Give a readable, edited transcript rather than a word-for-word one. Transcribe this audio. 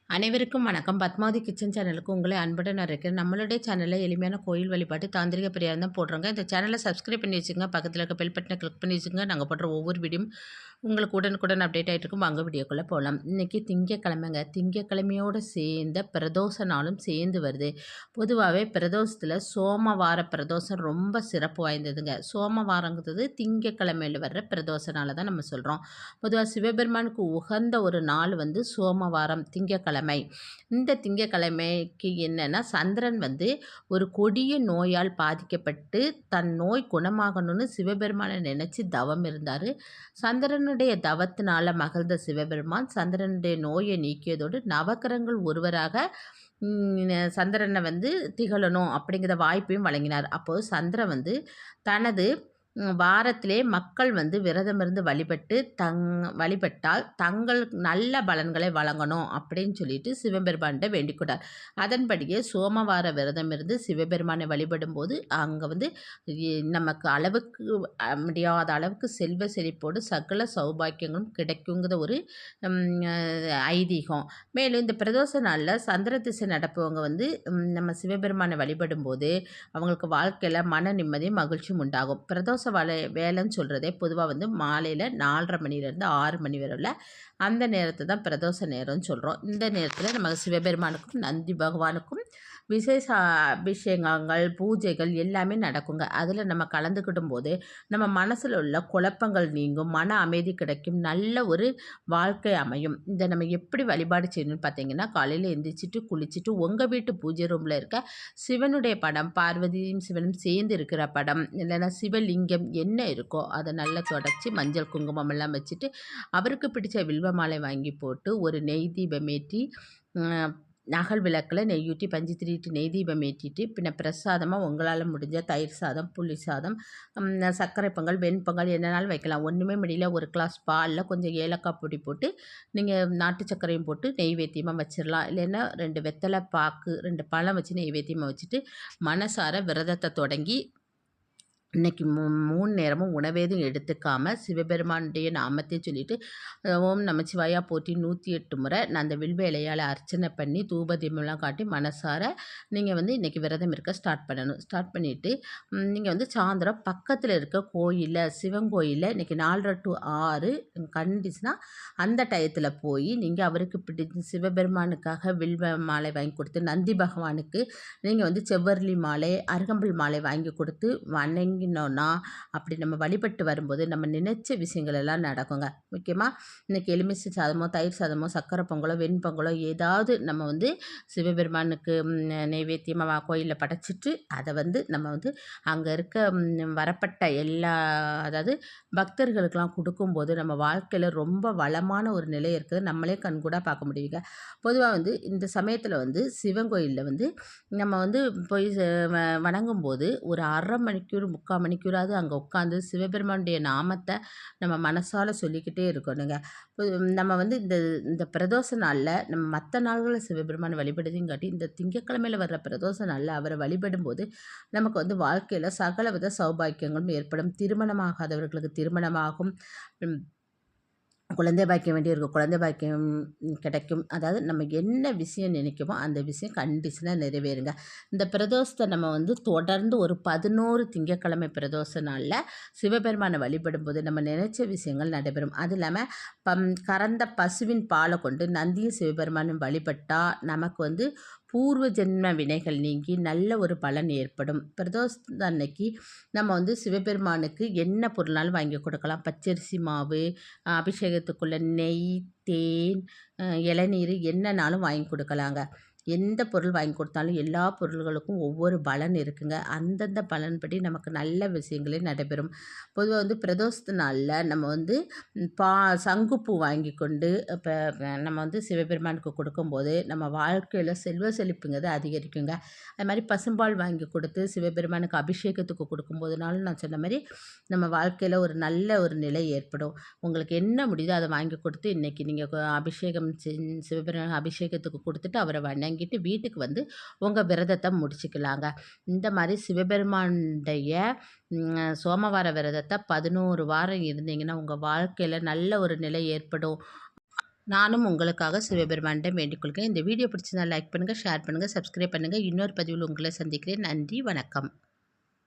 அனைவருக்கும் வணக்கம். பத்மாவதி கிச்சன் சேனலுக்கு உங்களை அன்புடன் வரவேற்கிறேன். நம்மளுடைய சேனலில் எளிமையான கோயில் வழிபாட்டு தாந்திரிக பரிகாரம் தான் போடுறோங்க. இந்த சேனலை சப்ஸ்கிரைப் பண்ணி வச்சுங்க. பக்கத்தில் இருக்க பெல் பட்டனை கிளிக் பண்ணி வச்சுங்க. நாங்கள் போடுற ஒவ்வொரு வீடியோவும் உங்களுக்கு உடனுக்குடன் அப்டேட் ஆகிட்டு இருக்கும். வாங்க வீடியோக்குள்ளே போகலாம். இன்றைக்கி திங்கக்கிழமைங்க. திங்கக்கிழமையோடு சேர்ந்த பிரதோஷ நாளும் சேர்ந்து வருது. பொதுவாகவே பிரதோஷத்தில் சோமவார பிரதோஷம் ரொம்ப சிறப்பு வாய்ந்ததுங்க. சோமவாரங்கிறது திங்கக்கிழமையில் வர்ற பிரதோஷ நாளை தான் நம்ம சொல்கிறோம். பொதுவாக சிவபெருமானுக்கு உகந்த ஒரு நாள் வந்து சோமவாரம் திங்கக்கிழமை. இந்த திங்கக்கிழமைக்கு என்னென்னா சந்திரன் வந்து ஒரு கொடிய நோயால் பாதிக்கப்பட்டு தன் நோய் குணமாகணும்னு சிவபெருமானை நினச்சி தவம் இருந்தார். சந்திரனுடைய தவத்தினால மகிழ்ந்த சிவபெருமான் சந்திரனுடைய நோயை நீக்கியதோடு நவக்கிரகங்கள் ஒருவராக சந்திரனை வந்து திகழணும் அப்படிங்கிற வாய்ப்பையும் வழங்கினார். அப்போது சந்திரன் வந்து தனது வாரத்திலே மக்கள் வந்து விரதமிருந்து வழிபட்டால் தங்களுக்கு நல்ல பலன்களை வழங்கணும் அப்படின்னு சொல்லிட்டு சிவபெருமான்கிட்ட வேண்டிக்கொண்டார். அதன்படியே சோமவார விரதம் இருந்து சிவபெருமானை வழிபடும்போது அங்கே வந்து நமக்கு அளவுக்கு முடியாத அளவுக்கு செல்வ செழிப்போடு சகல சௌபாக்கியங்களும் கிடைக்குங்கிற ஒரு ஐதீகம். மேலும் இந்த பிரதோஷ நாளில் சந்திர திசை நடப்பவங்க வந்து நம்ம சிவபெருமானை வழிபடும்போது அவங்களுக்கு வாழ்க்கையில் மன நிம்மதியும் மகிழ்ச்சியும் உண்டாகும். பிரதோஷ வேலைன்னு சொல்கிறதே பொதுவாக வந்து மாலையில் 4:30 மணிலேருந்து 6 மணி வரை உள்ள அந்த நேரத்தை தான் பிரதோஷ நேரம்னு சொல்கிறோம். இந்த நேரத்தில் நம்ம சிவபெருமானுக்கும் நந்தி பகவானுக்கும் விசேஷ அபிஷேகங்கள் பூஜைகள் எல்லாமே நடக்குங்க. அதில் நம்ம கலந்துக்கிடும் போது நம்ம மனசில் உள்ள குழப்பங்கள் நீங்கும், மன அமைதி கிடைக்கும், நல்ல ஒரு வாழ்க்கை அமையும். இதை நம்ம எப்படி வழிபாடு செய்யணும்னு பார்த்தீங்கன்னா, காலையில் எந்திரிச்சிட்டு குளிச்சுட்டு உங்கள் வீட்டு பூஜை ரூமில் இருக்க சிவனுடைய படம், பார்வதியும் சிவனும் சேர்ந்து இருக்கிற படம் இல்லைன்னா சிவலிங்கம் என்ன இருக்கோ அதை நல்லா தொடச்சி மஞ்சள் குங்குமம் எல்லாம் வச்சுட்டு அவருக்கு பிடிச்ச வில்வ மாலை வாங்கி போட்டு ஒரு நெய் தீபம் ஏற்றி நகல் விளக்கில் நெய்யூட்டி பஞ்சு திரிட்டு நெய் தீபம் ஏற்றிட்டு பின்ன பிரசாதமாக உங்களால் முடிஞ்ச தயிர் சாதம், புளி சாதம், சர்க்கரை பொங்கல், வெண்பொங்கல் என்னன்னாலும் வைக்கலாம். ஒன்றுமே முடியல ஒரு கிளாஸ் பாலில் கொஞ்சம் ஏலக்காய் பொடி போட்டு நீங்கள் நாட்டு சர்க்கரையும் போட்டு நெய்வேத்தியமாக வச்சிடலாம். இல்லைன்னா 2 வெத்தலை பாக்கு 2 பழம் வச்சு நெய்வேத்தியமாக வச்சுட்டு மனசார விரதத்தை தொடங்கி இன்றைக்கி 3 நேரமும் உணவேதும் எடுத்துக்காமல் சிவபெருமானுடைய நாமத்தை சொல்லிவிட்டு ஓம் நமச்சிவாயா போற்றி 108 முறை நான் அந்த வில்வ இலையால் அர்ச்சனை பண்ணி தூபதீபம்லாம் காட்டி மனசார நீங்கள் வந்து இன்றைக்கி விரதம் இருக்க ஸ்டார்ட் பண்ணணும். ஸ்டார்ட் பண்ணிவிட்டு நீங்கள் வந்து சாயந்தரம் பக்கத்தில் இருக்க கோயிலில் சிவன் கோயிலில் இன்றைக்கி 4:30 to 6 கண்டிச்சுன்னா அந்த டயத்தில் போய் நீங்கள் அவருக்கு பிடிச்ச சிவபெருமானுக்காக வில்வ மாலை வாங்கி கொடுத்து நந்தி பகவானுக்கு நீங்கள் வந்து செவ்வரளி மாலை, அருகம்புல் மாலை வாங்கி கொடுத்து வணங்கினோன்னா அப்படி நம்ம வழிபட்டு வரும்போது நம்ம நினைச்ச விஷயங்கள் எல்லாம் நடக்குங்க. முக்கியமாக இன்றைக்கி எலுமிச்சை சாதமோ, தயிர் சாதமோ, சக்கரை பொங்கலோ, வெண்பொங்கலோ ஏதாவது நம்ம வந்து சிவபெருமானுக்கு நைவேத்தியமாக கோயிலில் படைச்சிட்டு அதை வந்து நம்ம வந்து அங்கே இருக்க வரப்பட்ட அதாவது பக்தர்களுக்கெல்லாம் கொடுக்கும்போது நம்ம வாழ்க்கையில் ரொம்ப வளமான ஒரு நிலை இருக்குது. நம்மளே கண்கூடாக பார்க்க முடியுங்க. பொதுவாக வந்து இந்த சமயத்தில் வந்து சிவன் கோயிலில் வந்து நம்ம வந்து போய் வணங்கும்போது ஒரு 1/2 மணிக்கூர் 3/4 மணிக்கூராவது அங்கே உட்காந்து சிவபெருமானுடைய நாமத்தை நம்ம மனசால் சொல்லிக்கிட்டே இருக்கணுங்க. நம்ம வந்து இந்த பிரதோஷ நாளில் நம்ம மற்ற நாள்களில் சிவபெருமானை வழிபடுறதையும் காட்டி இந்த திங்கக்கிழமையில் வர்ற பிரதோஷ நாளில் அவரை வழிபடும்போது நமக்கு வந்து வாழ்க்கையில் சகலவித சௌபாக்கியங்களும் ஏற்படும். திருமணமாகாதவர்களுக்கு திருமணமாகும், குழந்தை பாக்கியம் வேண்டியிருக்கும் குழந்தை பாக்கியம் கிடைக்கும். அதாவது நம்ம என்ன விஷயம் நினைக்குமோ அந்த விஷயம் கண்டிஷனாக நிறைவேறுங்க. இந்த பிரதோஷத்தை நம்ம வந்து தொடர்ந்து ஒரு 11 திங்கக்கிழமை பிரதோஷ நாளில் சிவபெருமானை வழிபடும்போது நம்ம நினைச்ச விஷயங்கள் நடைபெறும். அது இல்லாமல் கறந்த பசுவின் பாலை கொண்டு நந்தியும் சிவபெருமானும் வழிபட்டால் நமக்கு வந்து பூர்வ ஜென்ம வினைகள் நீங்கி நல்ல ஒரு பலன் ஏற்படும். பிரதோஷ அன்னைக்கு நம்ம வந்து சிவபெருமானுக்கு என்ன பொருள்னாலும் வாங்கி கொடுக்கலாம். பச்சரிசி மாவு, அபிஷேகத்துக்குள்ள நெய், தேன், இளநீர் என்னன்னாலும் வாங்கி கொடுக்கலாங்க. எந்த பொருள் வாங்கி கொடுத்தாலும் எல்லா பொருள்களுக்கும் ஒவ்வொரு பலன் இருக்குங்க. அந்தந்த பலன்படி நமக்கு நல்ல விஷயங்களே நடைபெறும். பொதுவாக வந்து பிரதோஷத்து நாளில் நம்ம வந்து சங்குப்பூ வாங்கி கொண்டு இப்போ நம்ம வந்து சிவபெருமானுக்கு கொடுக்கும்போது நம்ம வாழ்க்கையில் செல்வ செழிப்புங்கிறது அதிகரிக்குங்க. அது மாதிரி பசும்பால் வாங்கி கொடுத்து சிவபெருமானுக்கு அபிஷேகத்துக்கு கொடுக்கும்போதுனாலும் நான் சொன்ன மாதிரி நம்ம வாழ்க்கையில் ஒரு நல்ல ஒரு நிலை ஏற்படும். உங்களுக்கு என்ன முடியுதோ அதை வாங்கி கொடுத்து இன்றைக்கி நீங்கள் அபிஷேகம் சிவபெருமான் அபிஷேகத்துக்கு கொடுத்துட்டு அவரை வணங்கிட்டு வீட்டுக்கு வந்து உங்கள் விரதத்தை முடிச்சுக்கலாங்க. இந்த மாதிரி சிவபெருமானுடைய சோமவார விரதத்தை 11 வாரம் இருந்தீங்கன்னா உங்கள் வாழ்க்கையில் நல்ல ஒரு நிலை ஏற்படும். நானும் உங்களுக்காக சிவபெருமானிடம் வேண்டிக் கொள்கிறேன். இந்த வீடியோ பிடிச்சிருந்தா லைக் பண்ணுங்கள், ஷேர் பண்ணுங்கள், சப்ஸ்கிரைப் பண்ணுங்கள். இன்னொரு பதிவில் உங்களை சந்திக்கிறேன். நன்றி, வணக்கம்.